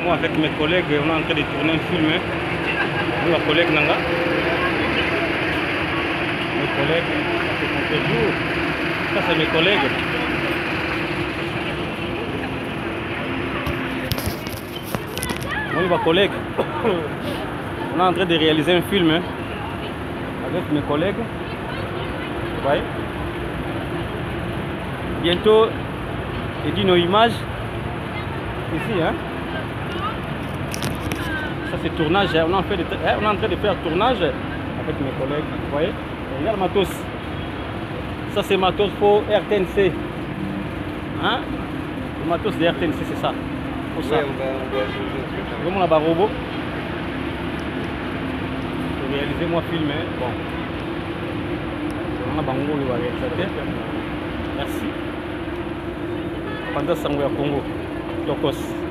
Moi, avec mes collègues, on est en train de tourner un film. Nous, ma collègue Nanga. Mes collègues, ça c'est mes collègues. Oui, ma collègue. On est en train de réaliser un film avec mes collègues. Vous voyez? Bientôt, il dit nos images ici, hein. Ça c'est tournage, on est en train de faire tournage avec mes collègues, vous voyez. Il y a le matos. Ça c'est matos pour RTNC. Hein? Le matos de RTNC, c'est ça. Pour ça. Vraiment là-bas robot. Réaliser moi filmer. Bon. On a Bango le réalisateur. Merci. Pendant Sango ya Congo. Tokos.